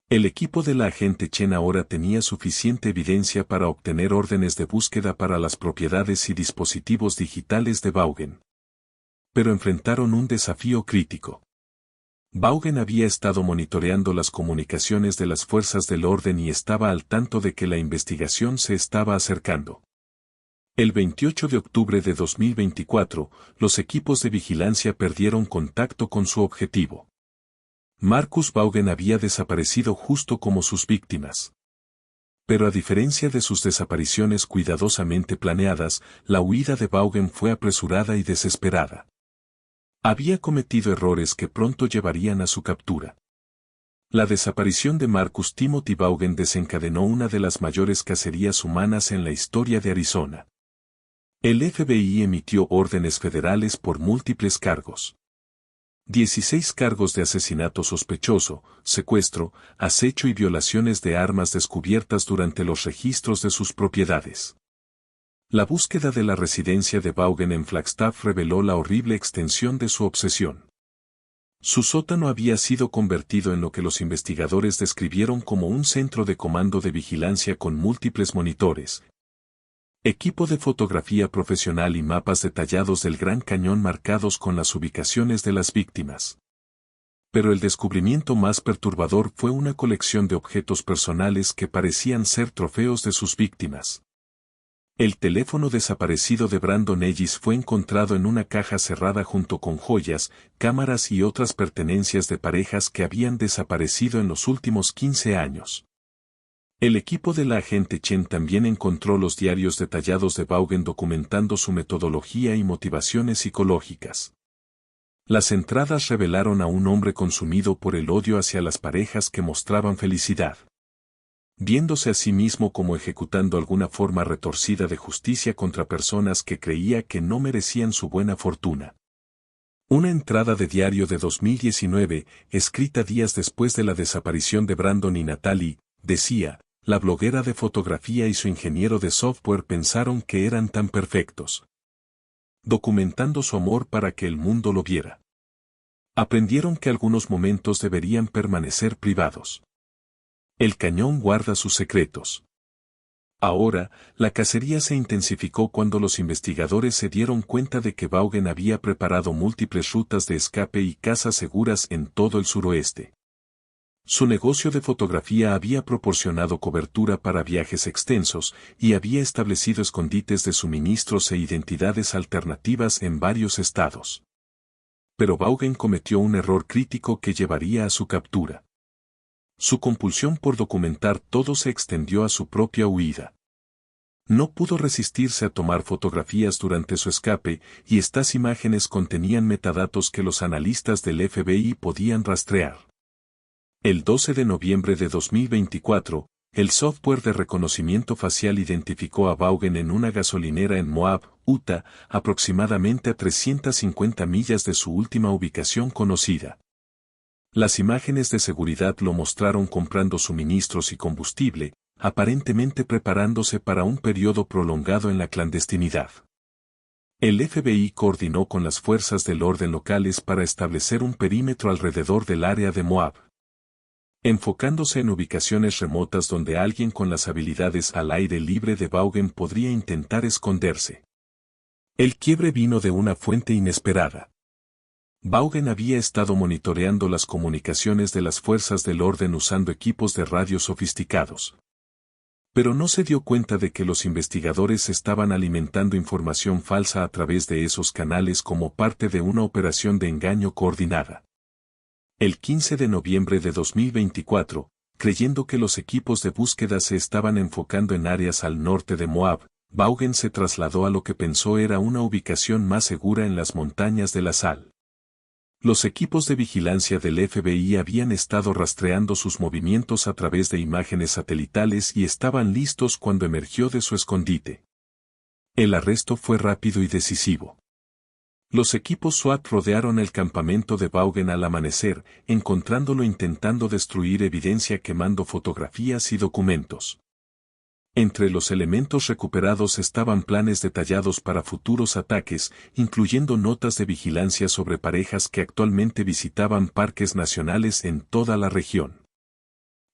El equipo de la agente Chen ahora tenía suficiente evidencia para obtener órdenes de búsqueda para las propiedades y dispositivos digitales de Vaughan. Pero enfrentaron un desafío crítico. Vaughan había estado monitoreando las comunicaciones de las fuerzas del orden y estaba al tanto de que la investigación se estaba acercando. El 28 de octubre de 2024, los equipos de vigilancia perdieron contacto con su objetivo. Marcus Vaughan había desaparecido justo como sus víctimas. Pero a diferencia de sus desapariciones cuidadosamente planeadas, la huida de Vaughan fue apresurada y desesperada. Había cometido errores que pronto llevarían a su captura. La desaparición de Marcus Timothy Vaughan desencadenó una de las mayores cacerías humanas en la historia de Arizona. El FBI emitió órdenes federales por múltiples cargos. 16 cargos de asesinato sospechoso, secuestro, acecho y violaciones de armas descubiertas durante los registros de sus propiedades. La búsqueda de la residencia de Vaughan en Flagstaff reveló la horrible extensión de su obsesión. Su sótano había sido convertido en lo que los investigadores describieron como un centro de comando de vigilancia con múltiples monitores, equipo de fotografía profesional y mapas detallados del Gran Cañón marcados con las ubicaciones de las víctimas. Pero el descubrimiento más perturbador fue una colección de objetos personales que parecían ser trofeos de sus víctimas. El teléfono desaparecido de Brandon Ellis fue encontrado en una caja cerrada junto con joyas, cámaras y otras pertenencias de parejas que habían desaparecido en los últimos 15 años. El equipo de la agente Chen también encontró los diarios detallados de Vaughan documentando su metodología y motivaciones psicológicas. Las entradas revelaron a un hombre consumido por el odio hacia las parejas que mostraban felicidad, viéndose a sí mismo como ejecutando alguna forma retorcida de justicia contra personas que creía que no merecían su buena fortuna. Una entrada de diario de 2019, escrita días después de la desaparición de Brandon y Natalie, decía: la bloguera de fotografía y su ingeniero de software pensaron que eran tan perfectos, documentando su amor para que el mundo lo viera. Aprendieron que algunos momentos deberían permanecer privados. El cañón guarda sus secretos. Ahora, la cacería se intensificó cuando los investigadores se dieron cuenta de que Vaughan había preparado múltiples rutas de escape y casas seguras en todo el suroeste. Su negocio de fotografía había proporcionado cobertura para viajes extensos y había establecido escondites de suministros e identidades alternativas en varios estados. Pero Vaughan cometió un error crítico que llevaría a su captura. Su compulsión por documentar todo se extendió a su propia huida. No pudo resistirse a tomar fotografías durante su escape, y estas imágenes contenían metadatos que los analistas del FBI podían rastrear. El 12 de noviembre de 2024, el software de reconocimiento facial identificó a Vaughan en una gasolinera en Moab, Utah, aproximadamente a 350 millas de su última ubicación conocida. Las imágenes de seguridad lo mostraron comprando suministros y combustible, aparentemente preparándose para un periodo prolongado en la clandestinidad. El FBI coordinó con las fuerzas del orden locales para establecer un perímetro alrededor del área de Moab, enfocándose en ubicaciones remotas donde alguien con las habilidades al aire libre de Vaughan podría intentar esconderse. El quiebre vino de una fuente inesperada. Vaughan había estado monitoreando las comunicaciones de las fuerzas del orden usando equipos de radio sofisticados. Pero no se dio cuenta de que los investigadores estaban alimentando información falsa a través de esos canales como parte de una operación de engaño coordinada. El 15 de noviembre de 2024, creyendo que los equipos de búsqueda se estaban enfocando en áreas al norte de Moab, Vaughan se trasladó a lo que pensó era una ubicación más segura en las montañas de la Sal. Los equipos de vigilancia del FBI habían estado rastreando sus movimientos a través de imágenes satelitales y estaban listos cuando emergió de su escondite. El arresto fue rápido y decisivo. Los equipos SWAT rodearon el campamento de Vaughan al amanecer, encontrándolo intentando destruir evidencia quemando fotografías y documentos. Entre los elementos recuperados estaban planes detallados para futuros ataques, incluyendo notas de vigilancia sobre parejas que actualmente visitaban parques nacionales en toda la región.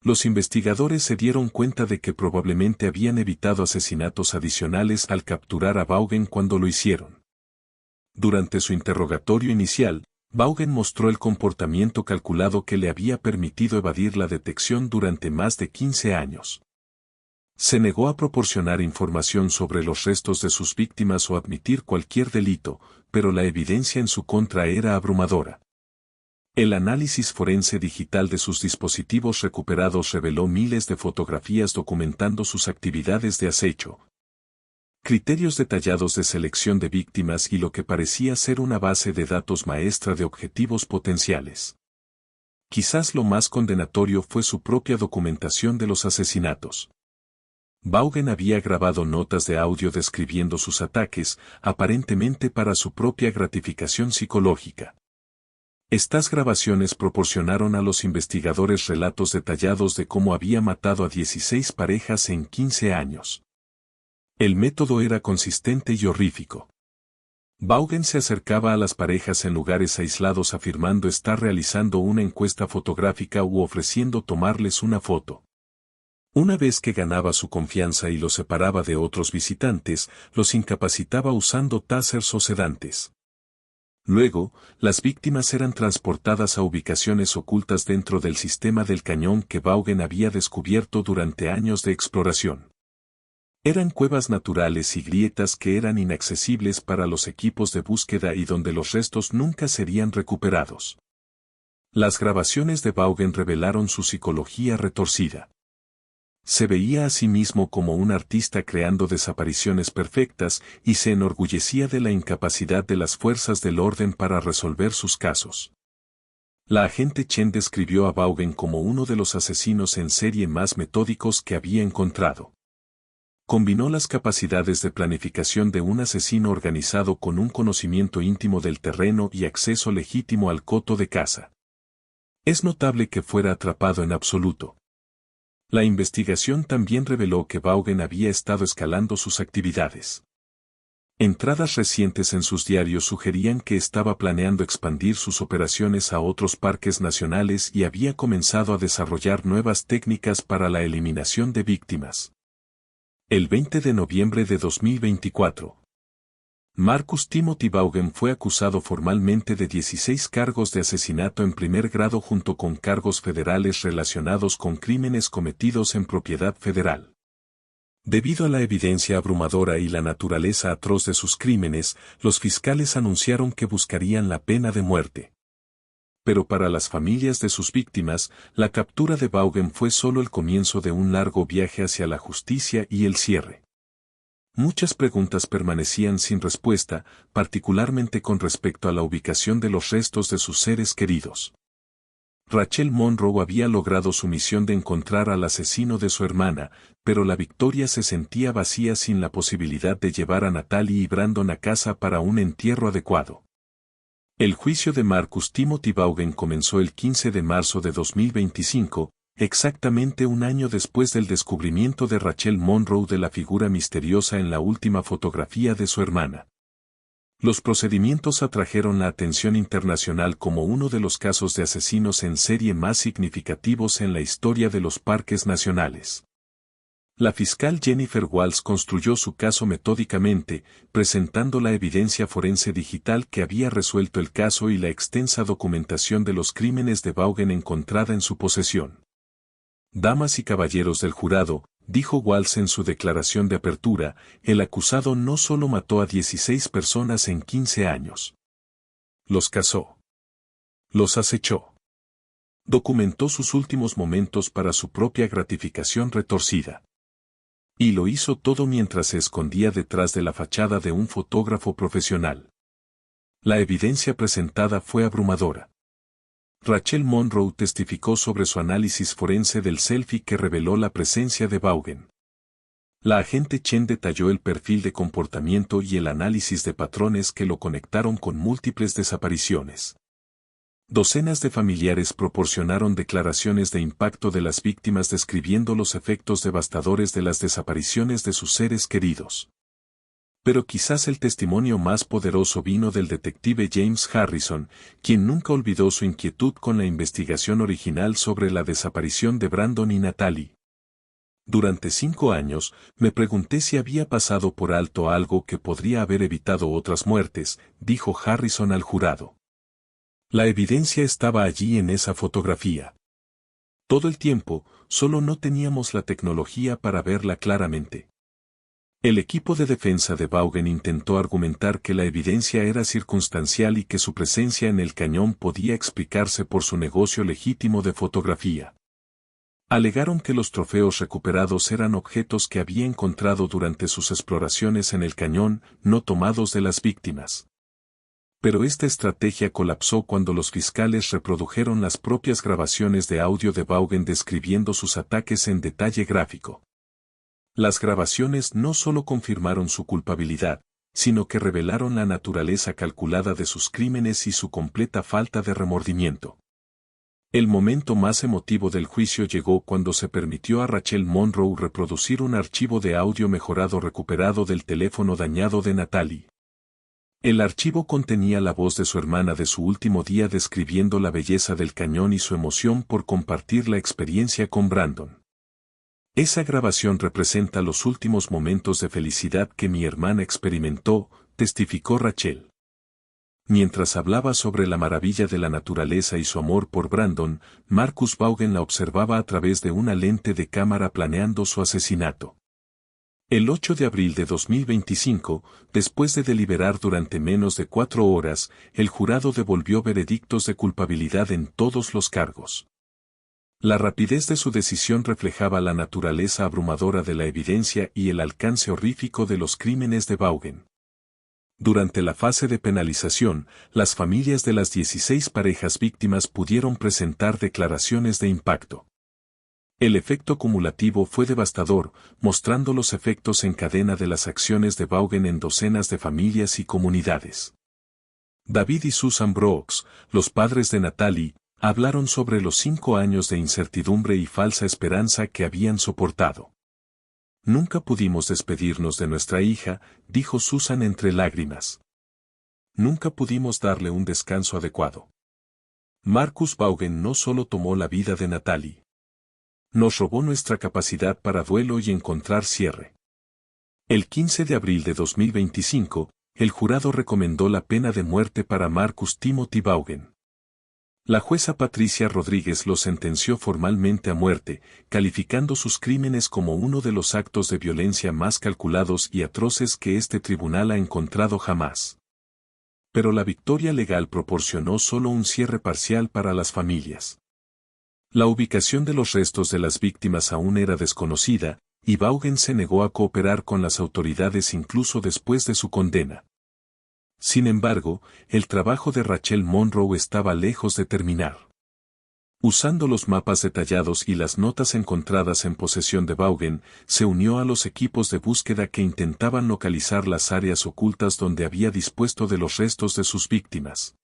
Los investigadores se dieron cuenta de que probablemente habían evitado asesinatos adicionales al capturar a Vaughan cuando lo hicieron. Durante su interrogatorio inicial, Vaughan mostró el comportamiento calculado que le había permitido evadir la detección durante más de 15 años. Se negó a proporcionar información sobre los restos de sus víctimas o admitir cualquier delito, pero la evidencia en su contra era abrumadora. El análisis forense digital de sus dispositivos recuperados reveló miles de fotografías documentando sus actividades de acecho, criterios detallados de selección de víctimas y lo que parecía ser una base de datos maestra de objetivos potenciales. Quizás lo más condenatorio fue su propia documentación de los asesinatos. Vaughan había grabado notas de audio describiendo sus ataques, aparentemente para su propia gratificación psicológica. Estas grabaciones proporcionaron a los investigadores relatos detallados de cómo había matado a 16 parejas en 15 años. El método era consistente y horrífico. Vaughan se acercaba a las parejas en lugares aislados afirmando estar realizando una encuesta fotográfica u ofreciendo tomarles una foto. Una vez que ganaba su confianza y los separaba de otros visitantes, los incapacitaba usando tasers o sedantes. Luego, las víctimas eran transportadas a ubicaciones ocultas dentro del sistema del cañón que Vaughan había descubierto durante años de exploración. Eran cuevas naturales y grietas que eran inaccesibles para los equipos de búsqueda y donde los restos nunca serían recuperados. Las grabaciones de Vaughan revelaron su psicología retorcida. Se veía a sí mismo como un artista creando desapariciones perfectas y se enorgullecía de la incapacidad de las fuerzas del orden para resolver sus casos. La agente Chen describió a Vaughan como uno de los asesinos en serie más metódicos que había encontrado. Combinó las capacidades de planificación de un asesino organizado con un conocimiento íntimo del terreno y acceso legítimo al coto de caza. Es notable que fuera atrapado en absoluto. La investigación también reveló que Vaughan había estado escalando sus actividades. Entradas recientes en sus diarios sugerían que estaba planeando expandir sus operaciones a otros parques nacionales y había comenzado a desarrollar nuevas técnicas para la eliminación de víctimas. El 20 de noviembre de 2024. Marcus Timothy Vaughan fue acusado formalmente de 16 cargos de asesinato en primer grado junto con cargos federales relacionados con crímenes cometidos en propiedad federal. Debido a la evidencia abrumadora y la naturaleza atroz de sus crímenes, los fiscales anunciaron que buscarían la pena de muerte. Pero para las familias de sus víctimas, la captura de Vaughan fue solo el comienzo de un largo viaje hacia la justicia y el cierre. Muchas preguntas permanecían sin respuesta, particularmente con respecto a la ubicación de los restos de sus seres queridos. Rachel Monroe había logrado su misión de encontrar al asesino de su hermana, pero la victoria se sentía vacía sin la posibilidad de llevar a Natalie y Brandon a casa para un entierro adecuado. El juicio de Marcus Timothy Vaughan comenzó el 15 de marzo de 2025, exactamente un año después del descubrimiento de Rachel Monroe de la figura misteriosa en la última fotografía de su hermana. Los procedimientos atrajeron la atención internacional como uno de los casos de asesinos en serie más significativos en la historia de los parques nacionales. La fiscal Jennifer Walls construyó su caso metódicamente, presentando la evidencia forense digital que había resuelto el caso y la extensa documentación de los crímenes de Vaughan encontrada en su posesión. Damas y caballeros del jurado, dijo Walls en su declaración de apertura, el acusado no solo mató a 16 personas en 15 años. Los casó. Los acechó. Documentó sus últimos momentos para su propia gratificación retorcida. Y lo hizo todo mientras se escondía detrás de la fachada de un fotógrafo profesional. La evidencia presentada fue abrumadora. Rachel Monroe testificó sobre su análisis forense del selfie que reveló la presencia de Vaughan. La agente Chen detalló el perfil de comportamiento y el análisis de patrones que lo conectaron con múltiples desapariciones. Docenas de familiares proporcionaron declaraciones de impacto de las víctimas describiendo los efectos devastadores de las desapariciones de sus seres queridos. Pero quizás el testimonio más poderoso vino del detective James Harrison, quien nunca olvidó su inquietud con la investigación original sobre la desaparición de Brandon y Natalie. Durante 5 años, me pregunté si había pasado por alto algo que podría haber evitado otras muertes, dijo Harrison al jurado. La evidencia estaba allí en esa fotografía. Todo el tiempo, solo no teníamos la tecnología para verla claramente. El equipo de defensa de Vaughan intentó argumentar que la evidencia era circunstancial y que su presencia en el cañón podía explicarse por su negocio legítimo de fotografía. Alegaron que los trofeos recuperados eran objetos que había encontrado durante sus exploraciones en el cañón, no tomados de las víctimas. Pero esta estrategia colapsó cuando los fiscales reprodujeron las propias grabaciones de audio de Vaughan describiendo sus ataques en detalle gráfico. Las grabaciones no solo confirmaron su culpabilidad, sino que revelaron la naturaleza calculada de sus crímenes y su completa falta de remordimiento. El momento más emotivo del juicio llegó cuando se permitió a Rachel Monroe reproducir un archivo de audio mejorado recuperado del teléfono dañado de Natalie. El archivo contenía la voz de su hermana de su último día describiendo la belleza del cañón y su emoción por compartir la experiencia con Brandon. Esa grabación representa los últimos momentos de felicidad que mi hermana experimentó, testificó Rachel. Mientras hablaba sobre la maravilla de la naturaleza y su amor por Brandon, Marcus Vaughan la observaba a través de una lente de cámara planeando su asesinato. El 8 de abril de 2025, después de deliberar durante menos de 4 horas, el jurado devolvió veredictos de culpabilidad en todos los cargos. La rapidez de su decisión reflejaba la naturaleza abrumadora de la evidencia y el alcance horrífico de los crímenes de Vaughan. Durante la fase de penalización, las familias de las 16 parejas víctimas pudieron presentar declaraciones de impacto. El efecto cumulativo fue devastador, mostrando los efectos en cadena de las acciones de Vaughan en docenas de familias y comunidades. David y Susan Brooks, los padres de Natalie, hablaron sobre los 5 años de incertidumbre y falsa esperanza que habían soportado. Nunca pudimos despedirnos de nuestra hija, dijo Susan entre lágrimas. Nunca pudimos darle un descanso adecuado. Marcus Vaughan no solo tomó la vida de Natalie. Nos robó nuestra capacidad para duelo y encontrar cierre. El 15 de abril de 2025, el jurado recomendó la pena de muerte para Marcus Timothy Vaughan. La jueza Patricia Rodríguez lo sentenció formalmente a muerte, calificando sus crímenes como uno de los actos de violencia más calculados y atroces que este tribunal ha encontrado jamás. Pero la victoria legal proporcionó solo un cierre parcial para las familias. La ubicación de los restos de las víctimas aún era desconocida, y Vaughan se negó a cooperar con las autoridades incluso después de su condena. Sin embargo, el trabajo de Rachel Monroe estaba lejos de terminar. Usando los mapas detallados y las notas encontradas en posesión de Vaughan, se unió a los equipos de búsqueda que intentaban localizar las áreas ocultas donde había dispuesto de los restos de sus víctimas.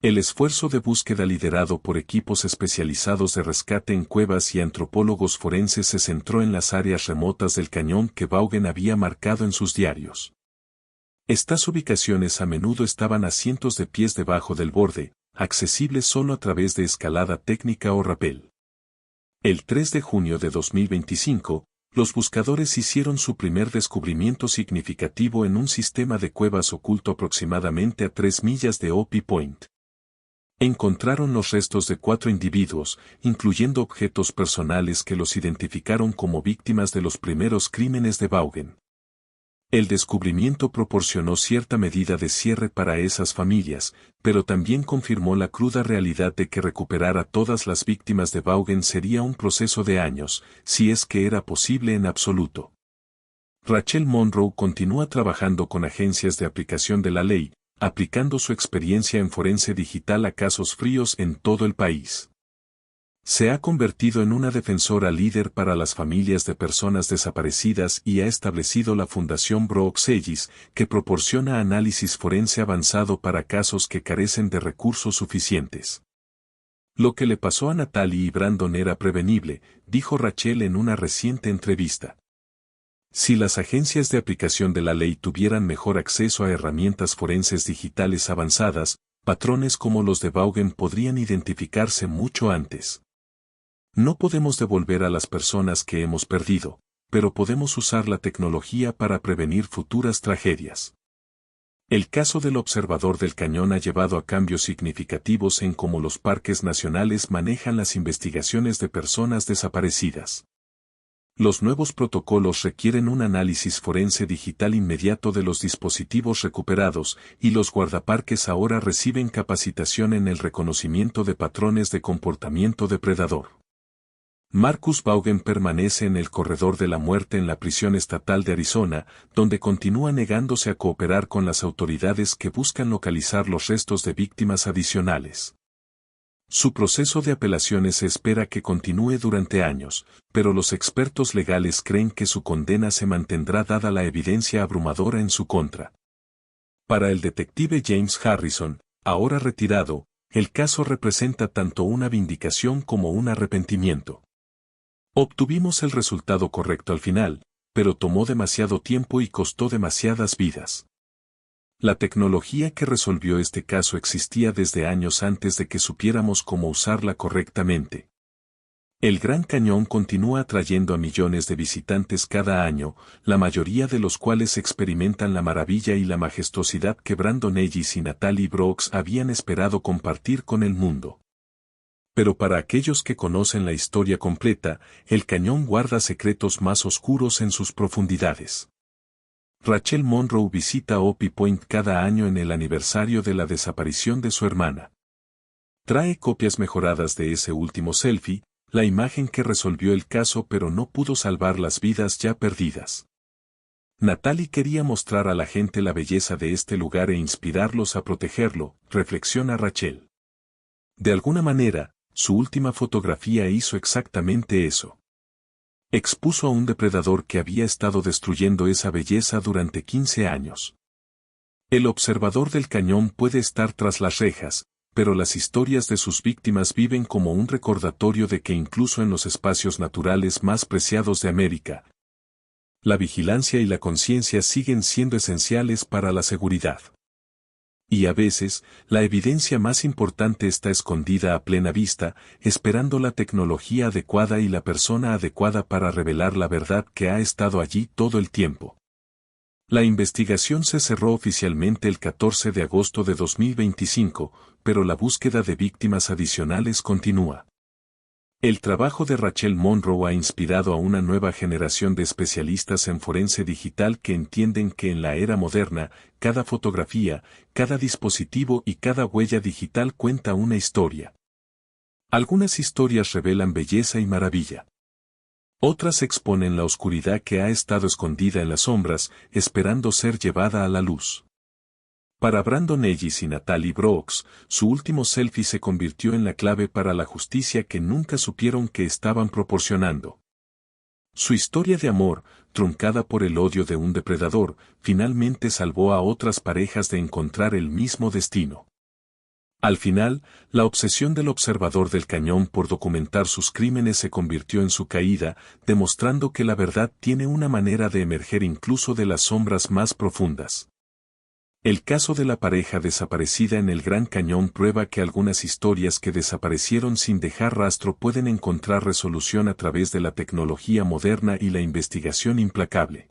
El esfuerzo de búsqueda liderado por equipos especializados de rescate en cuevas y antropólogos forenses se centró en las áreas remotas del cañón que Vaughan había marcado en sus diarios. Estas ubicaciones a menudo estaban a cientos de pies debajo del borde, accesibles solo a través de escalada técnica o rapel. El 3 de junio de 2025, los buscadores hicieron su primer descubrimiento significativo en un sistema de cuevas oculto aproximadamente a 3 millas de Opie Point. Encontraron los restos de 4 individuos, incluyendo objetos personales que los identificaron como víctimas de los primeros crímenes de Vaughan. El descubrimiento proporcionó cierta medida de cierre para esas familias, pero también confirmó la cruda realidad de que recuperar a todas las víctimas de Vaughan sería un proceso de años, si es que era posible en absoluto. Rachel Monroe continúa trabajando con agencias de aplicación de la ley, aplicando su experiencia en forense digital a casos fríos en todo el país. Se ha convertido en una defensora líder para las familias de personas desaparecidas y ha establecido la Fundación Brooks Ellis, que proporciona análisis forense avanzado para casos que carecen de recursos suficientes. Lo que le pasó a Natalie y Brandon era prevenible, dijo Rachel en una reciente entrevista. Si las agencias de aplicación de la ley tuvieran mejor acceso a herramientas forenses digitales avanzadas, patrones como los de Vaughan podrían identificarse mucho antes. No podemos devolver a las personas que hemos perdido, pero podemos usar la tecnología para prevenir futuras tragedias. El caso del observador del cañón ha llevado a cambios significativos en cómo los parques nacionales manejan las investigaciones de personas desaparecidas. Los nuevos protocolos requieren un análisis forense digital inmediato de los dispositivos recuperados, y los guardaparques ahora reciben capacitación en el reconocimiento de patrones de comportamiento depredador. Marcus Vaughan permanece en el corredor de la muerte en la prisión estatal de Arizona, donde continúa negándose a cooperar con las autoridades que buscan localizar los restos de víctimas adicionales. Su proceso de apelaciones se espera que continúe durante años, pero los expertos legales creen que su condena se mantendrá dada la evidencia abrumadora en su contra. Para el detective James Harrison, ahora retirado, el caso representa tanto una vindicación como un arrepentimiento. Obtuvimos el resultado correcto al final, pero tomó demasiado tiempo y costó demasiadas vidas. La tecnología que resolvió este caso existía desde años antes de que supiéramos cómo usarla correctamente. El Gran Cañón continúa atrayendo a millones de visitantes cada año, la mayoría de los cuales experimentan la maravilla y la majestuosidad que Brandon Ellis y Natalie Brooks habían esperado compartir con el mundo. Pero para aquellos que conocen la historia completa, el cañón guarda secretos más oscuros en sus profundidades. Rachel Monroe visita Opie Point cada año en el aniversario de la desaparición de su hermana. Trae copias mejoradas de ese último selfie, la imagen que resolvió el caso pero no pudo salvar las vidas ya perdidas. Natalie quería mostrar a la gente la belleza de este lugar e inspirarlos a protegerlo, reflexiona Rachel. De alguna manera, su última fotografía hizo exactamente eso. Expuso a un depredador que había estado destruyendo esa belleza durante 15 años. El observador del cañón puede estar tras las rejas, pero las historias de sus víctimas viven como un recordatorio de que incluso en los espacios naturales más preciados de América, la vigilancia y la conciencia siguen siendo esenciales para la seguridad. Y a veces, la evidencia más importante está escondida a plena vista, esperando la tecnología adecuada y la persona adecuada para revelar la verdad que ha estado allí todo el tiempo. La investigación se cerró oficialmente el 14 de agosto de 2025, pero la búsqueda de víctimas adicionales continúa. El trabajo de Rachel Monroe ha inspirado a una nueva generación de especialistas en forense digital que entienden que en la era moderna, cada fotografía, cada dispositivo y cada huella digital cuenta una historia. Algunas historias revelan belleza y maravilla. Otras exponen la oscuridad que ha estado escondida en las sombras, esperando ser llevada a la luz. Para Brandon Ellis y Natalie Brooks, su último selfie se convirtió en la clave para la justicia que nunca supieron que estaban proporcionando. Su historia de amor, truncada por el odio de un depredador, finalmente salvó a otras parejas de encontrar el mismo destino. Al final, la obsesión del observador del cañón por documentar sus crímenes se convirtió en su caída, demostrando que la verdad tiene una manera de emerger incluso de las sombras más profundas. El caso de la pareja desaparecida en el Gran Cañón prueba que algunas historias que desaparecieron sin dejar rastro pueden encontrar resolución a través de la tecnología moderna y la investigación implacable.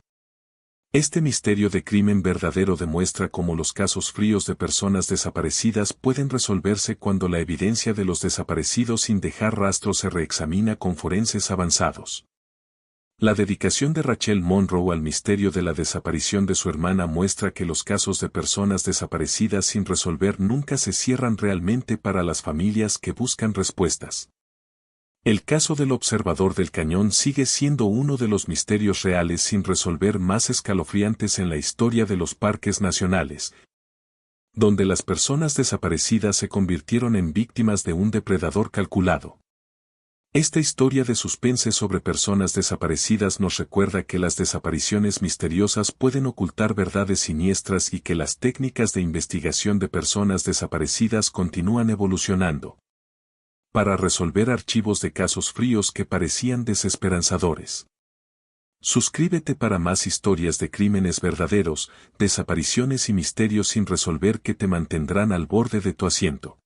Este misterio de crimen verdadero demuestra cómo los casos fríos de personas desaparecidas pueden resolverse cuando la evidencia de los desaparecidos sin dejar rastro se reexamina con forenses avanzados. La dedicación de Rachel Monroe al misterio de la desaparición de su hermana muestra que los casos de personas desaparecidas sin resolver nunca se cierran realmente para las familias que buscan respuestas. El caso del observador del cañón sigue siendo uno de los misterios reales sin resolver más escalofriantes en la historia de los parques nacionales, donde las personas desaparecidas se convirtieron en víctimas de un depredador calculado. Esta historia de suspense sobre personas desaparecidas nos recuerda que las desapariciones misteriosas pueden ocultar verdades siniestras y que las técnicas de investigación de personas desaparecidas continúan evolucionando para resolver archivos de casos fríos que parecían desesperanzadores. Suscríbete para más historias de crímenes verdaderos, desapariciones y misterios sin resolver que te mantendrán al borde de tu asiento.